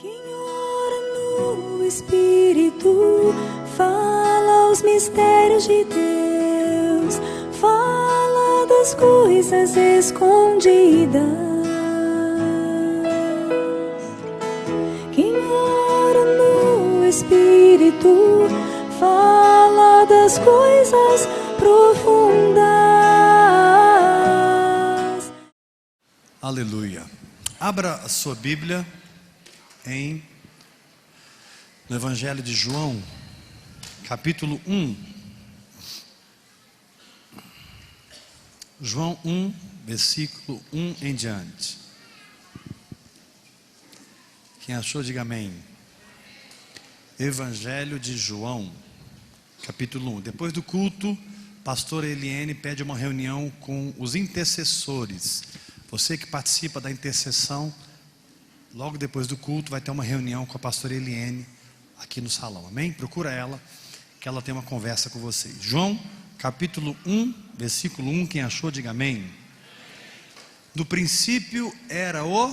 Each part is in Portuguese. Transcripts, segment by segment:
Quem ora no Espírito fala os mistérios de Deus, fala das coisas escondidas. Quem ora no Espírito fala das coisas profundas. Aleluia. Abra a sua Bíblia no Evangelho de João, capítulo 1. João 1, versículo 1 em diante. Quem achou, diga amém. Evangelho de João, capítulo 1. Depois do culto, pastor Eliane pede uma reunião com os intercessores. Você que participa da intercessão, logo depois do culto vai ter uma reunião com a pastora Eliane aqui no salão, amém? Procura ela, que ela tem uma conversa com vocês. João, capítulo 1, versículo 1, quem achou, diga amém. No princípio era o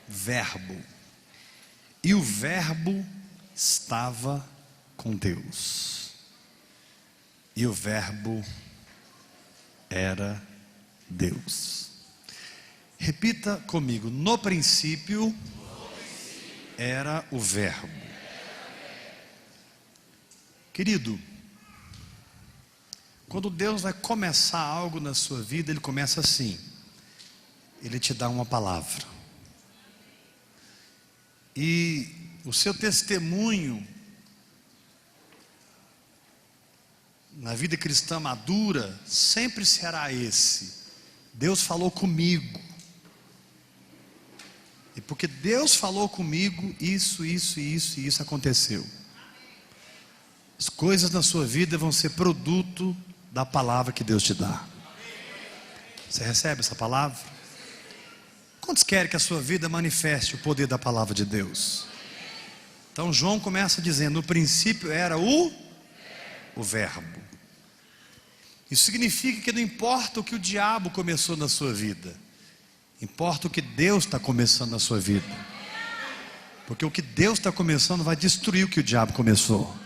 Verbo, e o Verbo estava com Deus, e o Verbo era Deus. Repita comigo: no princípio era o Verbo. Querido, quando Deus vai começar algo na sua vida, Ele começa assim: Ele te dá uma palavra, e o seu testemunho na vida cristã madura sempre será esse: Deus falou comigo, e porque Deus falou comigo, isso aconteceu. As coisas na sua vida vão ser produto da palavra que Deus te dá. Você recebe essa palavra? Quantos querem que a sua vida manifeste o poder da palavra de Deus? Então João começa dizendo: no princípio era o Verbo. Isso significa que não importa o que o diabo começou na sua vida, importa o que Deus está começando na sua vida. Porque o que Deus está começando vai destruir o que o diabo começou.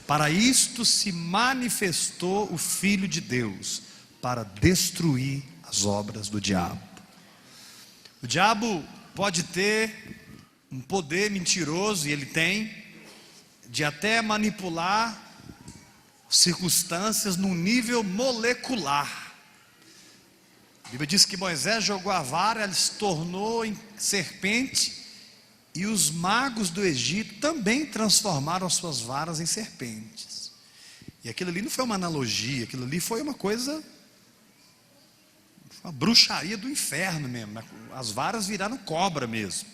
Para isto se manifestou o Filho de Deus, para destruir as obras do diabo. O diabo pode ter um poder mentiroso, e ele tem, de até manipular circunstâncias num nível molecular. A Bíblia diz que Moisés jogou a vara, ela se tornou em serpente, e os magos do Egito também transformaram as suas varas em serpentes. E aquilo ali não foi uma analogia, aquilo ali foi uma coisa, uma bruxaria do inferno mesmo. As varas viraram cobra mesmo.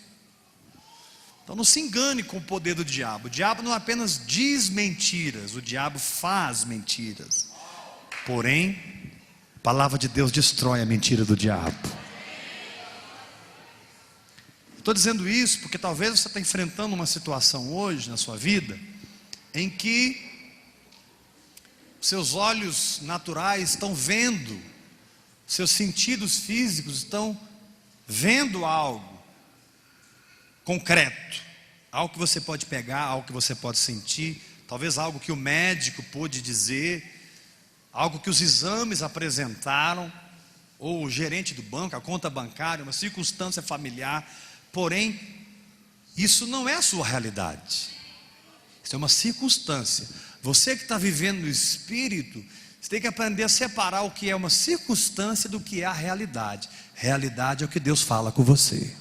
Então não se engane com o poder do diabo. O diabo não apenas diz mentiras, o diabo faz mentiras. Porém, a palavra de Deus destrói a mentira do diabo. Estou dizendo isso porque talvez você está enfrentando uma situação hoje na sua vida em que seus olhos naturais estão vendo, seus sentidos físicos estão vendo algo concreto, algo que você pode pegar, algo que você pode sentir, talvez algo que o médico pôde dizer, algo que os exames apresentaram, ou o gerente do banco, a conta bancária, uma circunstância familiar. Porém, isso não é a sua realidade. Isso é uma circunstância. Você que está vivendo no Espírito, você tem que aprender a separar o que é uma circunstância do que é a realidade. Realidade é o que Deus fala com você.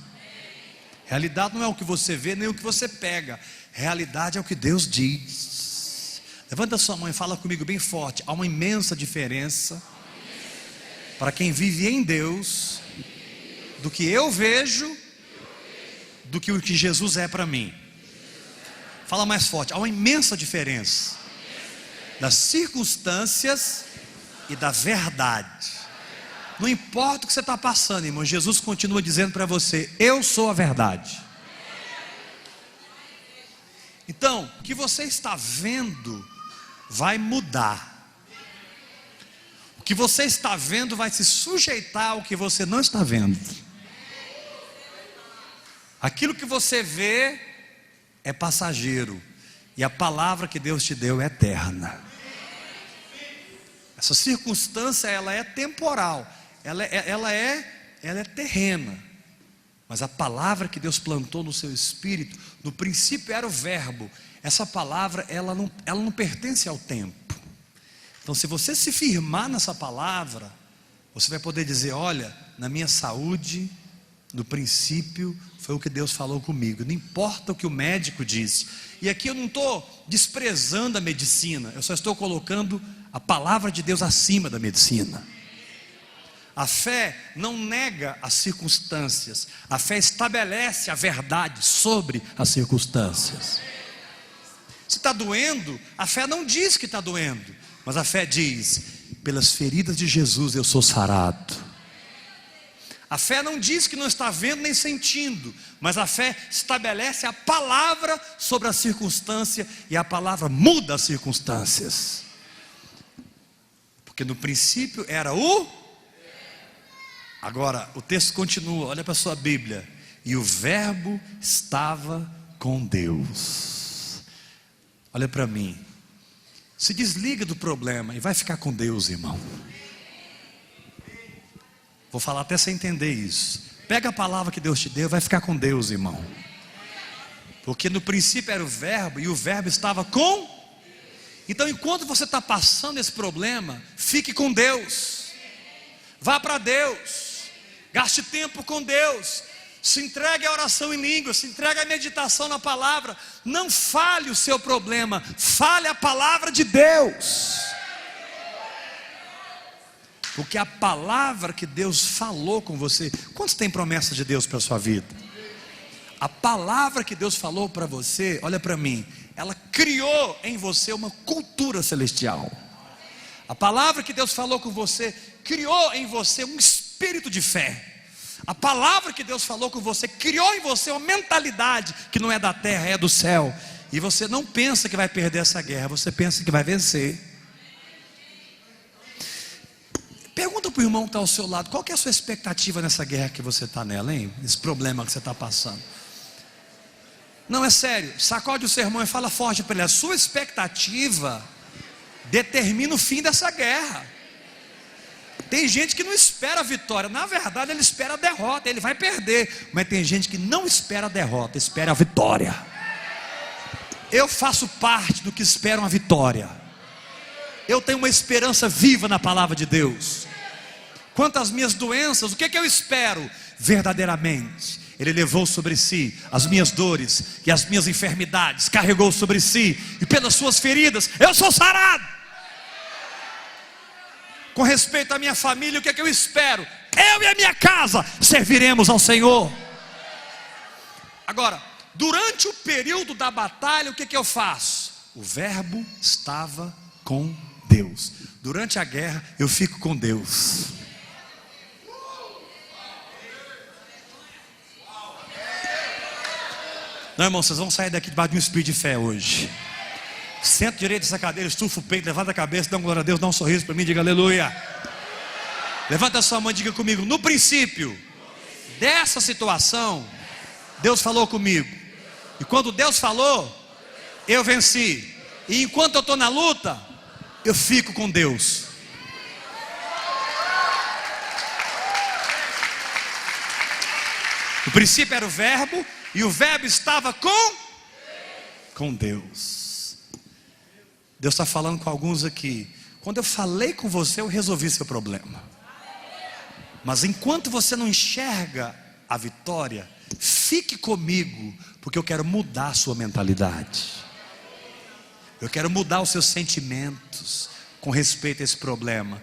Realidade não é o que você vê, nem o que você pega. Realidade é o que Deus diz. Levanta sua mão e fala comigo bem forte. Há uma imensa diferença para quem vive em Deus do que eu vejo, do que o que Jesus é para mim. Fala mais forte. Há uma imensa diferença das circunstâncias e da verdade. Não importa o que você está passando, irmão, Jesus continua dizendo para você: eu sou a verdade. Então, o que você está vendo vai mudar. O que você está vendo vai se sujeitar ao que você não está vendo. Aquilo que você vê é passageiro, e a palavra que Deus te deu é eterna. Essa circunstância, ela é temporal, ela é terrena, mas a palavra que Deus plantou no seu espírito, no princípio era o verbo. Essa palavra, ela não pertence ao tempo. Então, se você se firmar nessa palavra, você vai poder dizer: olha, na minha saúde, no princípio, foi o que Deus falou comigo. Não importa o que o médico disse. E aqui eu não estou desprezando a medicina, eu só estou colocando a palavra de Deus acima da medicina. A fé não nega as circunstâncias, a fé estabelece a verdade sobre as circunstâncias. Se está doendo, a fé não diz que está doendo, mas a fé diz: pelas feridas de Jesus eu sou sarado. A fé não diz que não está vendo nem sentindo, mas a fé estabelece a palavra sobre a circunstância, e a palavra muda as circunstâncias. Porque no princípio era o... Agora o texto continua, olha para a sua Bíblia: e o verbo estava com Deus. Olha para mim, se desliga do problema e vai ficar com Deus, irmão. Vou falar até você entender isso. Pega a palavra que Deus te deu, vai ficar com Deus, irmão. Porque no princípio era o verbo, e o verbo estava com... Então, enquanto você está passando esse problema, fique com Deus. Vá para Deus. Gaste tempo com Deus. Se entregue à oração em línguas, se entregue à meditação na palavra. Não fale o seu problema, fale a palavra de Deus. Porque a palavra que Deus falou com você... Quantos tem promessa de Deus para a sua vida? A palavra que Deus falou para você, olha para mim, ela criou em você uma cultura celestial. A palavra que Deus falou com você criou em você um espírito de fé. A palavra que Deus falou com você criou em você uma mentalidade que não é da terra, é do céu. E você não pensa que vai perder essa guerra, você pensa que vai vencer. Pergunta para o irmão que está ao seu lado: qual que é a sua expectativa nessa guerra que você está nela, hein? Esse problema que você está passando. Não, é sério, sacode o seu irmão e fala forte para ele: a sua expectativa determina o fim dessa guerra. Tem gente que não espera a vitória, na verdade ele espera a derrota, ele vai perder. Mas tem gente que não espera a derrota, espera a vitória. Eu faço parte do que esperam a vitória. Eu tenho uma esperança viva na palavra de Deus. Quanto às minhas doenças, o que eu espero? Verdadeiramente, Ele levou sobre si as minhas dores e as minhas enfermidades, carregou sobre si, e pelas suas feridas eu sou sarado. Com respeito à minha família, o que eu espero? Eu e a minha casa serviremos ao Senhor. Agora, durante o período da batalha, o que eu faço? O verbo estava com Deus. Durante a guerra eu fico com Deus. Não, irmão, vocês vão sair daqui debaixo de um espírito de fé hoje. Senta direito nessa cadeira, estufa o peito, levanta a cabeça, dá uma glória a Deus, dá um sorriso para mim, diga aleluia. Levanta a sua mão e diga comigo: no princípio dessa situação, Deus falou comigo. E quando Deus falou, eu venci. E enquanto eu estou na luta, eu fico com Deus. O princípio era o verbo, e o verbo estava com Deus. Deus está falando com alguns aqui: quando eu falei com você, eu resolvi seu problema. Mas enquanto você não enxerga a vitória, fique comigo, porque eu quero mudar a sua mentalidade. Eu quero mudar os seus sentimentos com respeito a esse problema.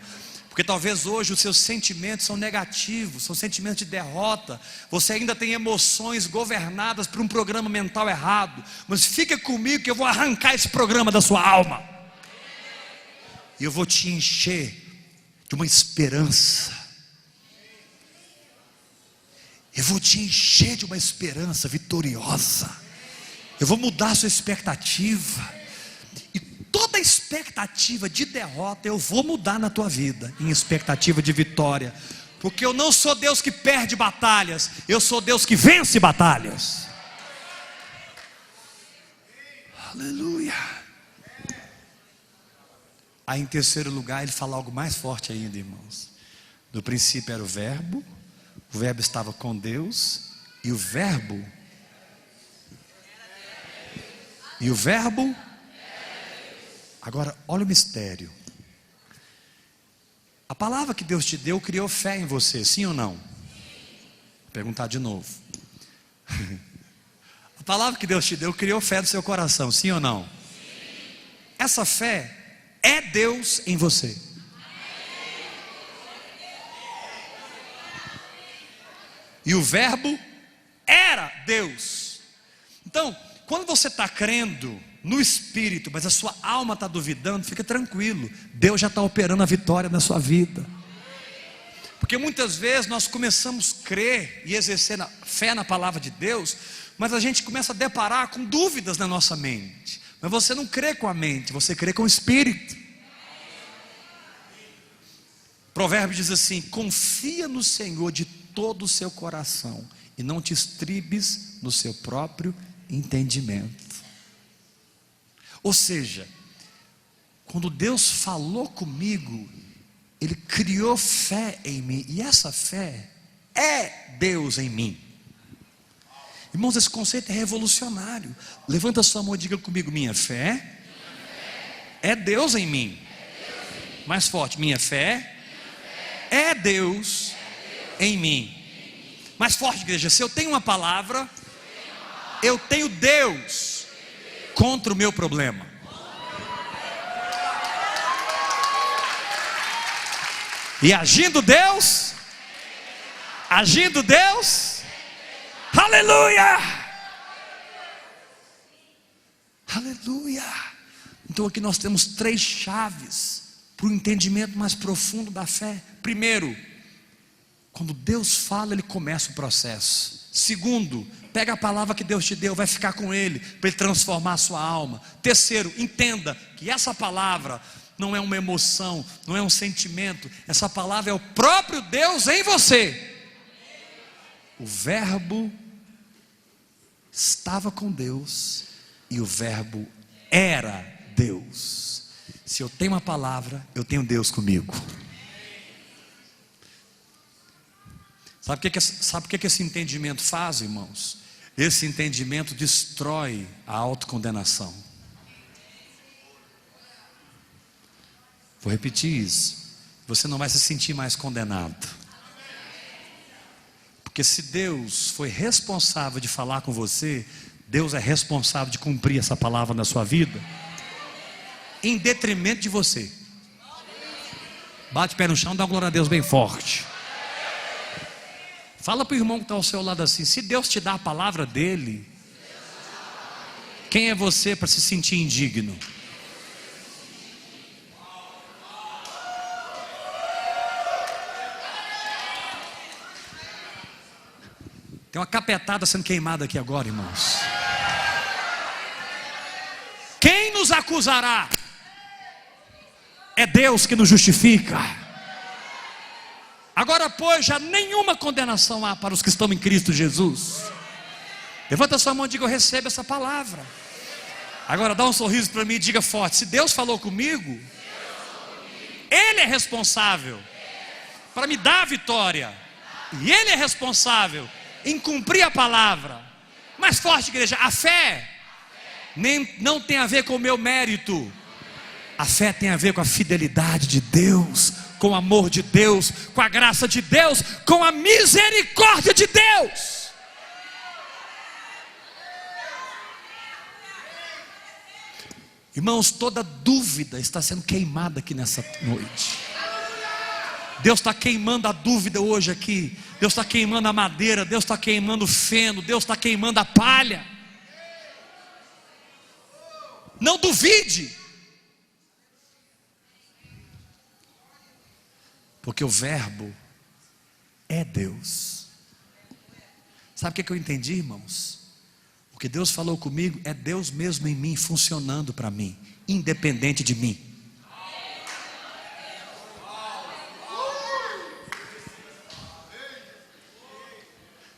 Porque talvez hoje os seus sentimentos são negativos, são sentimentos de derrota. Você ainda tem emoções governadas por um programa mental errado. Mas fica comigo que eu vou arrancar esse programa da sua alma. E eu vou te encher de uma esperança. Eu vou te encher de uma esperança vitoriosa. Eu vou mudar a sua expectativa. E toda expectativa de derrota eu vou mudar na tua vida em expectativa de vitória. Porque eu não sou Deus que perde batalhas, eu sou Deus que vence batalhas. Aleluia. Aí em terceiro lugar ele fala algo mais forte ainda, irmãos. No princípio era o verbo estava com Deus, e o verbo agora olha o mistério. A palavra que Deus te deu criou fé em você, sim ou não? Vou perguntar de novo. A palavra que Deus te deu criou fé no seu coração, sim ou não? Sim. Essa fé é Deus em você. E o verbo era Deus. Então, quando você está crendo no Espírito, mas a sua alma está duvidando, fica tranquilo, Deus já está operando a vitória na sua vida. Porque muitas vezes nós começamos a crer e exercer fé na palavra de Deus, mas a gente começa a deparar com dúvidas na nossa mente. Mas você não crê com a mente, você crê com o Espírito. Provérbio diz assim: confia no Senhor de todo o seu coração e não te estribes no seu próprio entendimento. Ou seja, quando Deus falou comigo, Ele criou fé em mim, e essa fé é Deus em mim. Irmãos, esse conceito é revolucionário. Levanta a sua mão e diga comigo: minha fé é Deus em mim. Mais forte: minha fé é Deus em mim. Mais forte, igreja: se eu tenho uma palavra, eu tenho Deus contra o meu problema. E agindo Deus, aleluia, aleluia. Então aqui nós temos 3 chaves para o entendimento mais profundo da fé. Primeiro, quando Deus fala, Ele começa o processo. Segundo, pega a palavra que Deus te deu, vai ficar com Ele, para Ele transformar a sua alma. Terceiro, entenda que essa palavra não é uma emoção, não é um sentimento. Essa palavra é o próprio Deus em você. O verbo estava com Deus e o verbo era Deus. Se eu tenho uma palavra, eu tenho Deus comigo. Sabe o que esse entendimento faz, irmãos? Esse entendimento destrói a autocondenação. Vou repetir isso. Você não vai se sentir mais condenado. Porque se Deus foi responsável de falar com você, Deus é responsável de cumprir essa palavra na sua vida, em detrimento de você. Bate o pé no chão, dá uma glória a Deus bem forte. Fala para o irmão que está ao seu lado assim: se Deus te dá a palavra dele, quem é você para se sentir indigno? Tem uma capetada sendo queimada aqui agora, irmãos. Quem nos acusará? É Deus que nos justifica. Agora, pois, já nenhuma condenação há para os que estão em Cristo Jesus. Levanta a sua mão e diga: eu recebo essa palavra. Agora dá um sorriso para mim e diga forte: se Deus falou comigo, Ele é responsável para me dar a vitória, e Ele é responsável em cumprir a palavra. Mais forte, igreja: a fé não tem a ver com o meu mérito. A fé tem a ver com a fidelidade de Deus, com o amor de Deus, com a graça de Deus, com a misericórdia de Deus. Irmãos, toda dúvida está sendo queimada aqui nessa noite. Deus está queimando a dúvida hoje aqui. Deus está queimando a madeira, Deus está queimando o feno, Deus está queimando a palha. Não duvide, porque o verbo é Deus. Sabe o que eu entendi, irmãos? O que Deus falou comigo é Deus mesmo em mim, funcionando para mim, independente de mim.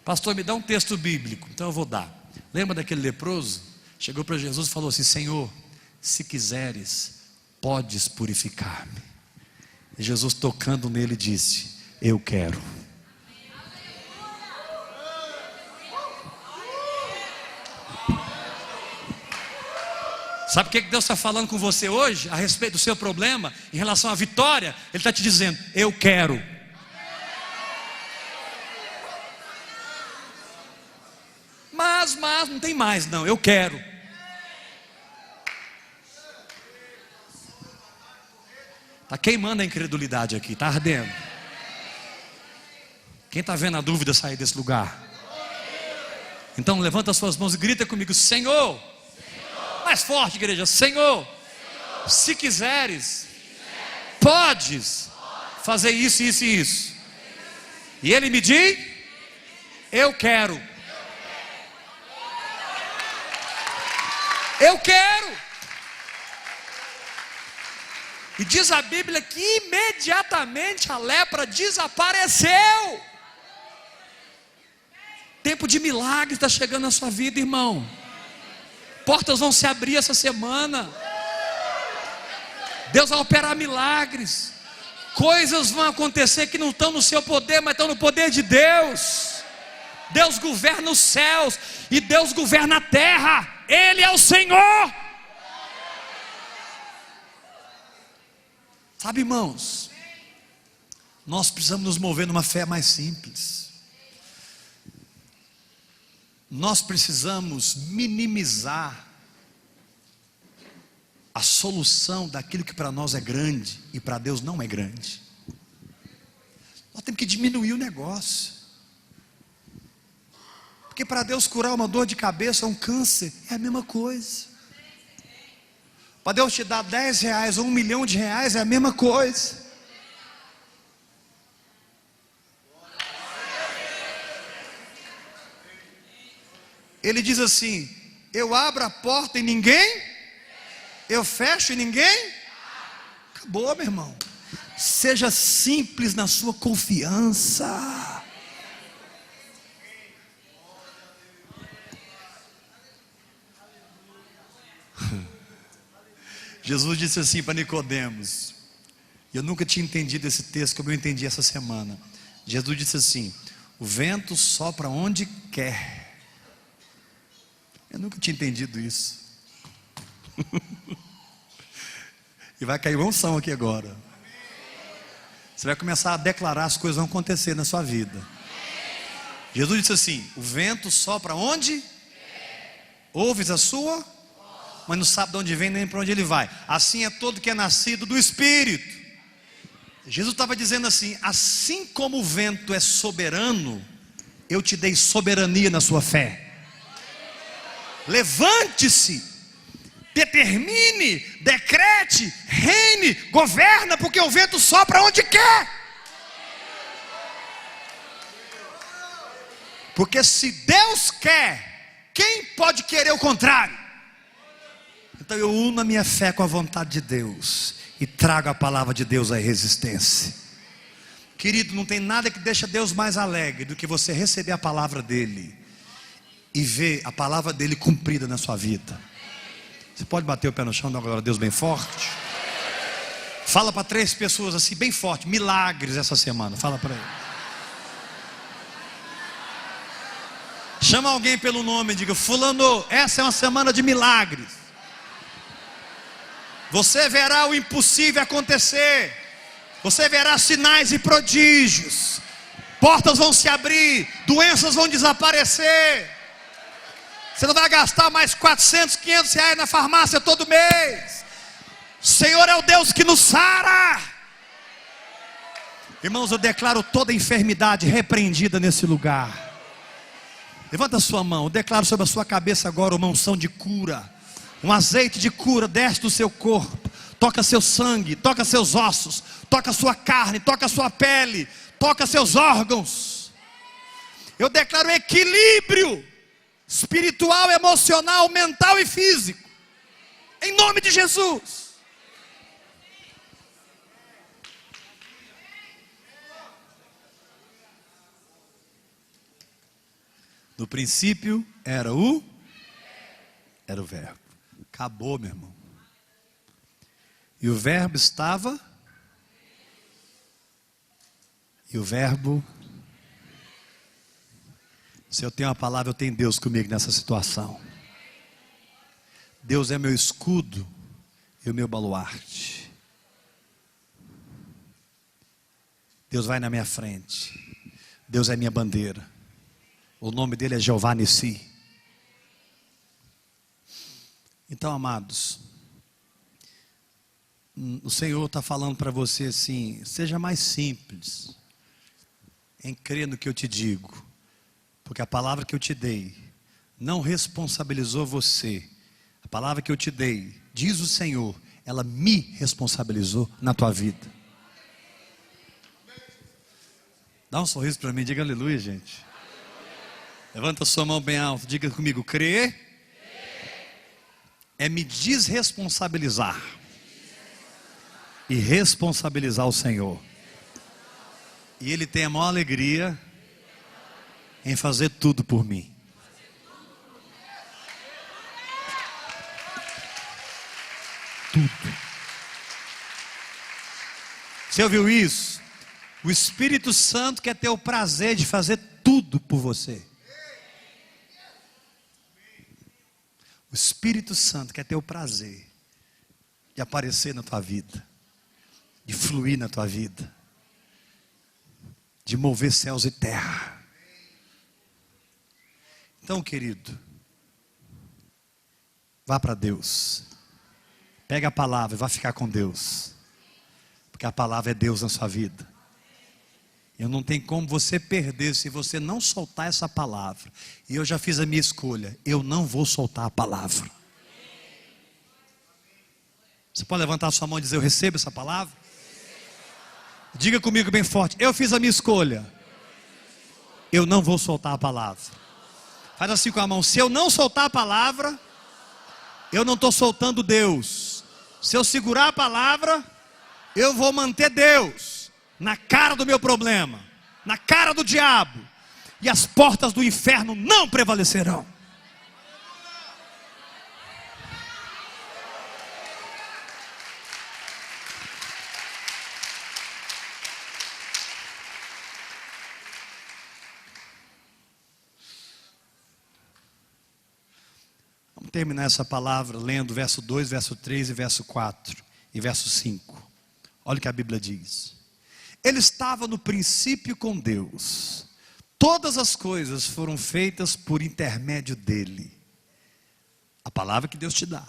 Pastor, me dá um texto bíblico. Então eu vou dar. Lembra daquele leproso? Chegou para Jesus e falou assim: Senhor, se quiseres, podes purificar-me. E Jesus, tocando nele, disse: eu quero. Sabe o que Deus está falando com você hoje a respeito do seu problema, em relação à vitória? Ele está te dizendo: eu quero. Mas não tem mais, não, eu quero. Está queimando a incredulidade aqui, está ardendo. Quem está vendo a dúvida sair desse lugar? Então levanta as suas mãos e grita comigo: Senhor. Mais forte, igreja: Senhor, se quiseres, podes fazer isso, isso e isso. E ele me diz: eu quero. Eu quero. E diz a Bíblia que imediatamente a lepra desapareceu. Tempo de milagre está chegando na sua vida, irmão. Portas vão se abrir essa semana. Deus vai operar milagres. Coisas vão acontecer que não estão no seu poder, mas estão no poder de Deus. Deus governa os céus e Deus governa a terra. Ele é o Senhor. Sabe, irmãos, nós precisamos nos mover numa fé mais simples. Nós precisamos minimizar a solução daquilo que para nós é grande e para Deus não é grande. Nós temos que diminuir o negócio. Porque para Deus curar uma dor de cabeça, um câncer, é a mesma coisa. Para Deus te dar 10 reais ou 1 milhão de reais, é a mesma coisa. Ele diz assim: eu abro a porta e ninguém, eu fecho e ninguém. Acabou, meu irmão. Seja simples na sua confiança. Jesus disse assim para Nicodemos, e eu nunca tinha entendido esse texto como eu entendi essa semana. Jesus disse assim: o vento sopra onde quer. Eu nunca tinha entendido isso. E vai cair uma unção aqui agora. Você vai começar a declarar, as coisas vão acontecer na sua vida. Jesus disse assim: o vento sopra onde? Ouves a sua, mas não sabe de onde vem nem para onde ele vai. Assim é todo que é nascido do Espírito. Jesus estava dizendo assim: assim como o vento é soberano, eu te dei soberania na sua fé. Levante-se, determine, decrete, reine, governa, porque o vento sopra onde quer. Porque se Deus quer, quem pode querer o contrário? Então eu uno a minha fé com a vontade de Deus e trago a palavra de Deus à resistência. Querido, não tem nada que deixa Deus mais alegre do que você receber a palavra dele e ver a palavra dele cumprida na sua vida. Você pode bater o pé no chão e dar uma glória a Deus bem forte? Fala para 3 pessoas assim bem forte: milagres essa semana. Fala para ele. Chama alguém pelo nome e diga: fulano, essa é uma semana de milagres. Você verá o impossível acontecer. Você verá sinais e prodígios. Portas vão se abrir, doenças vão desaparecer. Você não vai gastar mais 400, 500 reais na farmácia todo mês. O Senhor é o Deus que nos sara. Irmãos, eu declaro toda enfermidade repreendida nesse lugar. Levanta a sua mão. Eu declaro sobre a sua cabeça agora uma unção de cura. Um azeite de cura desce do seu corpo. Toca seu sangue, toca seus ossos, toca sua carne, toca sua pele, toca seus órgãos. Eu declaro equilíbrio espiritual, emocional, mental e físico, em nome de Jesus. No princípio era o Verbo. Acabou, meu irmão. E o Verbo estava. E o Verbo. Se eu tenho uma palavra, eu tenho Deus comigo nessa situação. Deus é meu escudo e o meu baluarte. Deus vai na minha frente. Deus é minha bandeira. O nome dele é Jeová Nissi. Então, amados, o Senhor está falando para você assim: seja mais simples em crer no que eu te digo, porque a palavra que eu te dei não responsabilizou você. A palavra que eu te dei, diz o Senhor, ela me responsabilizou na tua vida. Dá um sorriso para mim, diga aleluia, gente. Levanta sua mão bem alto, diga comigo: crer é me desresponsabilizar e responsabilizar o Senhor. E Ele tem a maior alegria em fazer tudo por mim. Tudo. Você ouviu isso? O Espírito Santo quer ter o prazer de fazer tudo por você. O Espírito Santo quer ter o prazer de aparecer na tua vida, de fluir na tua vida, de mover céus e terra. Então, querido, vá para Deus, pega a palavra e vá ficar com Deus, porque a palavra é Deus na sua vida. Eu não tenho como você perder se você não soltar essa palavra. E eu já fiz a minha escolha. Eu não vou soltar a palavra. Você pode levantar a sua mão e dizer: eu recebo essa palavra? Diga comigo bem forte: eu fiz a minha escolha. Eu não vou soltar a palavra. Faz assim com a mão: se eu não soltar a palavra, eu não estou soltando Deus. Se eu segurar a palavra, eu vou manter Deus na cara do meu problema, na cara do diabo, e as portas do inferno não prevalecerão. Vamos terminar essa palavra lendo verso 2, verso 3 e verso 4 e verso 5. Olha o que a Bíblia diz. Ele estava no princípio com Deus. Todas as coisas foram feitas por intermédio dele. A palavra que Deus te dá.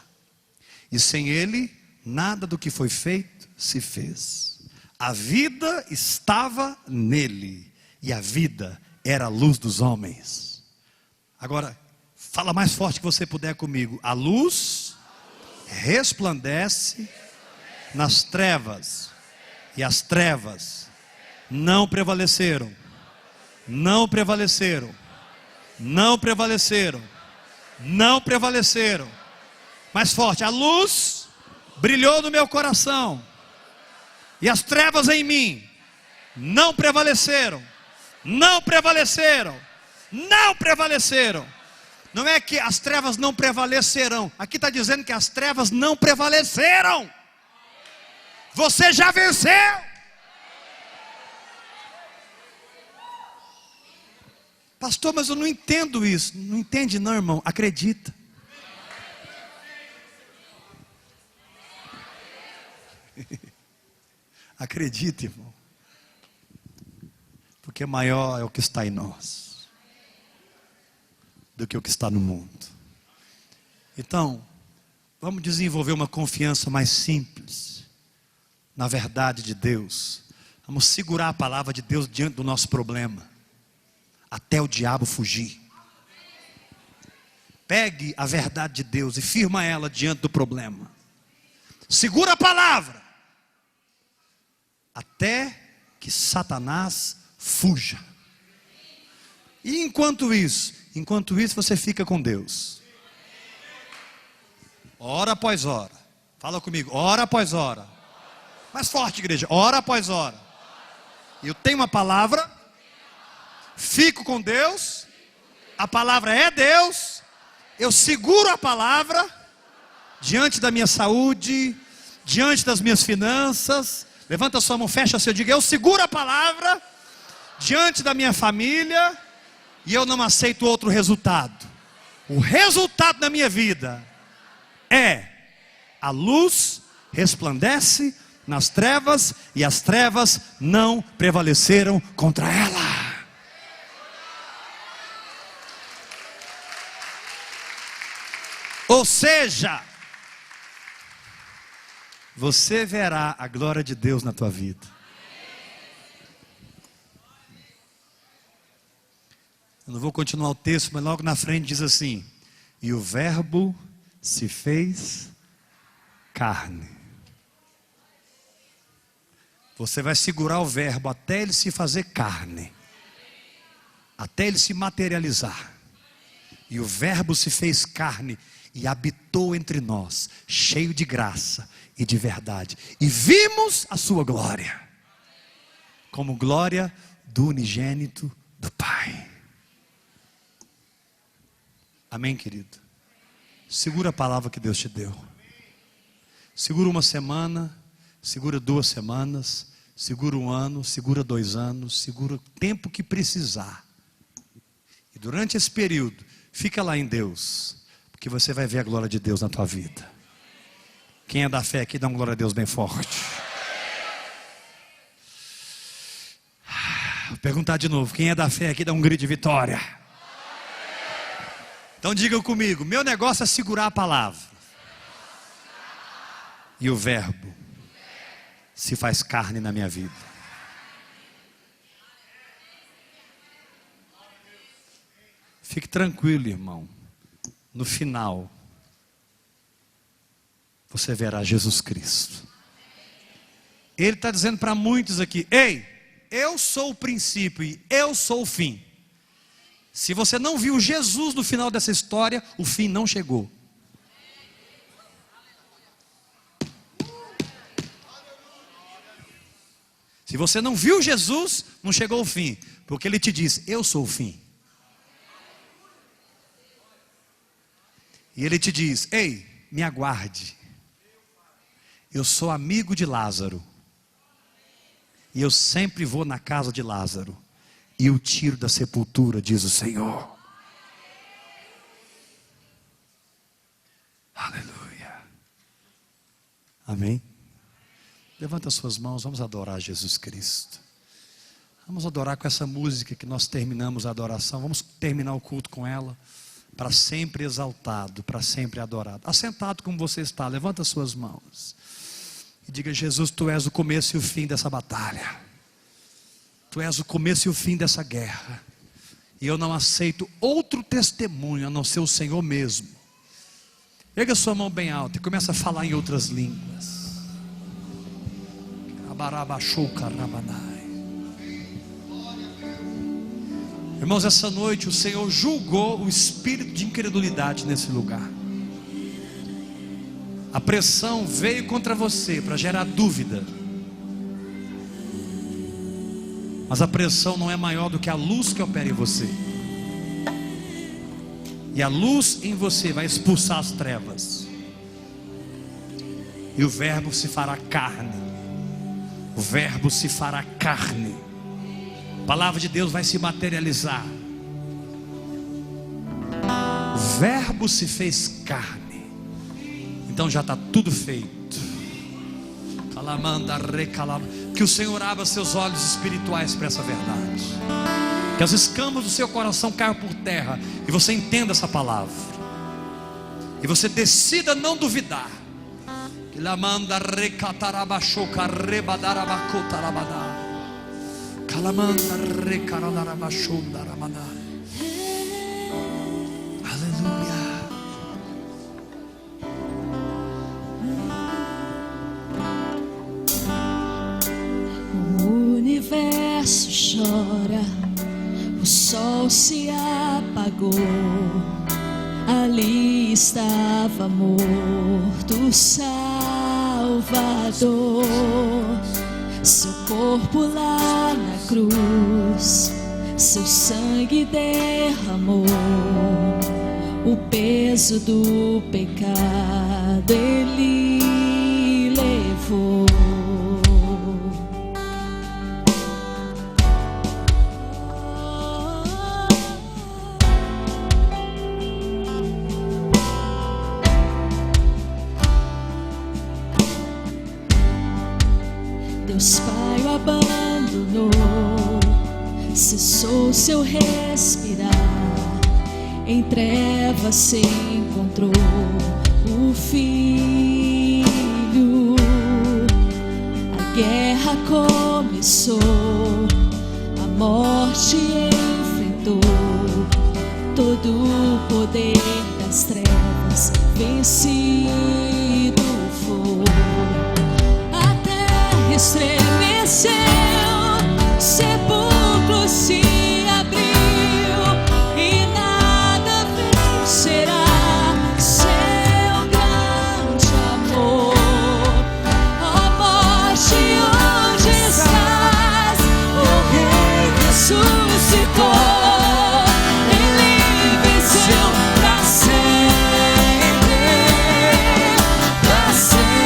E sem ele, nada do que foi feito se fez. A vida estava nele. E a vida era a luz dos homens. Agora, fala mais forte que você puder comigo. A luz resplandece nas trevas. E as trevas não prevaleceram. Não prevaleceram. Não prevaleceram. Não prevaleceram. Mais forte. A luz brilhou no meu coração. E as trevas em mim não prevaleceram. Não prevaleceram. Não prevaleceram. Não é que as trevas não prevalecerão. Aqui está dizendo que as trevas não prevaleceram. Você já venceu. Pastor, mas eu não entendo isso. Não entende não, irmão. Acredita. Acredita, irmão. Porque maior é o que está em nós do que o que está no mundo. Então, vamos desenvolver uma confiança mais simples na verdade de Deus. Vamos segurar a palavra de Deus diante do nosso problema, até o diabo fugir. Pegue a verdade de Deus e firma ela diante do problema. Segura a palavra, até que Satanás fuja. E enquanto isso você fica com Deus. Hora após hora. Fala comigo, hora após hora. Mais forte, igreja, hora após hora. Eu tenho uma palavra, fico com Deus a palavra é Deus, eu seguro a palavra diante da minha saúde, diante das minhas finanças. Levanta a sua mão, fecha seu, diga: eu seguro a palavra diante da minha família e eu não aceito outro resultado. O resultado da minha vida é: a luz resplandece nas trevas e as trevas não prevaleceram contra ela. Ou seja, você verá a glória de Deus na tua vida. Eu não vou continuar o texto, mas logo na frente diz assim: e o verbo se fez carne. Você vai segurar o verbo até ele se fazer carne, até ele se materializar. E o verbo se fez carne e habitou entre nós, cheio de graça e de verdade. E vimos a sua glória, como glória do unigênito do Pai. Amém, querido? Segura a palavra que Deus te deu. Segura uma semana, segura 2 semanas, segura 1 ano, segura 2 anos, segura o tempo que precisar. E durante esse período, fica lá em Deus, porque você vai ver a glória de Deus na tua vida. Quem é da fé aqui, dá uma glória a Deus bem forte. Vou perguntar de novo: quem é da fé aqui, dá um grito de vitória. Então diga comigo: meu negócio é segurar a palavra, e o verbo se faz carne na minha vida. Fique tranquilo, irmão. No final, você verá Jesus Cristo. Ele está dizendo para muitos aqui: ei, eu sou o princípio e eu sou o fim. Se você não viu Jesus no final dessa história, o fim não chegou. Se você não viu Jesus, não chegou o fim, porque ele te diz: eu sou o fim. E ele te diz: ei, me aguarde. Eu sou amigo de Lázaro, e eu sempre vou na casa de Lázaro e o tiro da sepultura, diz o Senhor. Aleluia. Amém? Levanta suas mãos, vamos adorar Jesus Cristo. Vamos adorar com essa música que nós terminamos a adoração. Vamos terminar o culto com ela. Para sempre exaltado, para sempre adorado. Assentado como você está, levanta suas mãos e diga: Jesus, Tu és o começo e o fim dessa batalha. Tu és o começo e o fim dessa guerra. E eu não aceito outro testemunho a não ser o Senhor mesmo. Pega sua mão bem alta e começa a falar em outras línguas. Irmãos, essa noite o Senhor julgou o espírito de incredulidade nesse lugar. A pressão veio contra você para gerar dúvida, mas a pressão não é maior do que a luz que opera em você. E a luz em você vai expulsar as trevas, e o verbo se fará carne. O verbo se fará carne. A palavra de Deus vai se materializar. O verbo se fez carne. Então já está tudo feito. Que o Senhor abra seus olhos espirituais para essa verdade. Que as escamas do seu coração caiam por terra e você entenda essa palavra. E você decida não duvidar. Aleluia. O universo chora, o sol se apagou. Ali estava morto o Salvador. Seu corpo lá na cruz seu sangue derramou, o peso do pecado Ele levou. Deus Pai o abandonou, cessou seu respirar, em trevas se encontrou o Filho. A guerra começou, a morte enfrentou, todo o poder das trevas vencido foi. Estremeceu, sepulcro se abriu e nada vencerá seu grande amor. Ó morte, onde estás? O Rei ressuscitou, Ele venceu pra sempre, pra sempre.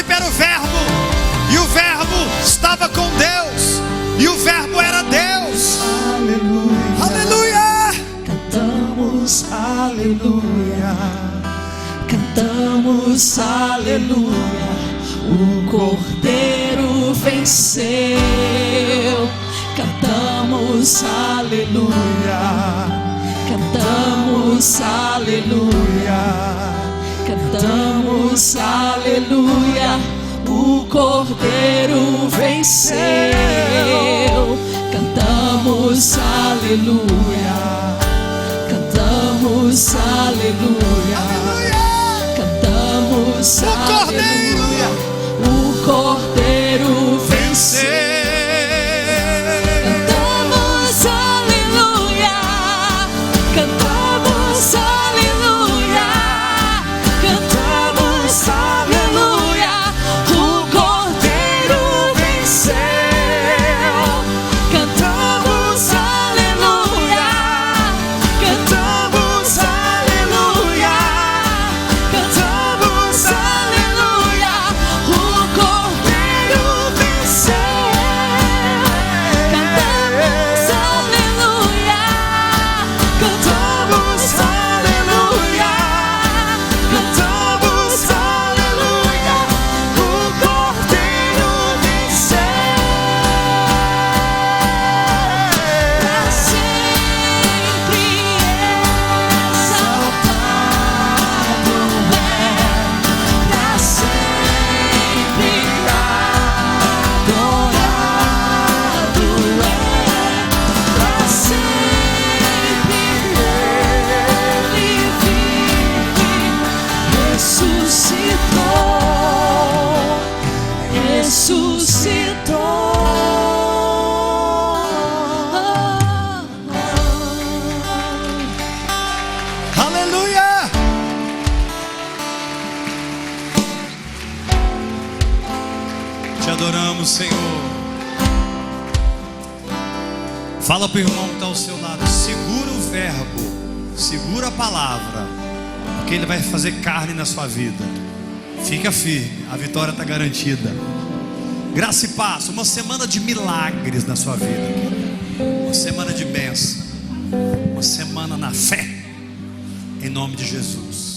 Era o Verbo, e o Verbo estava com Deus, e o Verbo era Deus. Aleluia, aleluia. Cantamos aleluia, cantamos aleluia. O Cordeiro venceu. Cantamos aleluia, cantamos aleluia. Cantamos aleluia, o Cordeiro venceu. Cantamos aleluia, cantamos aleluia, cantamos aleluia, o Cordeiro venceu. Cantamos aleluia, cantamos aleluia, cantamos aleluia, o Cordeiro venceu. Cantamos aleluia, cantamos aleluia, Te adoramos, Senhor. Fala para o irmão que está ao seu lado. Segura o verbo, segura a palavra, porque ele vai fazer carne na sua vida. Fica firme, a vitória está garantida. Graça e paz, uma semana de milagres na sua vida, uma semana de bênção, uma semana na fé, em nome de Jesus.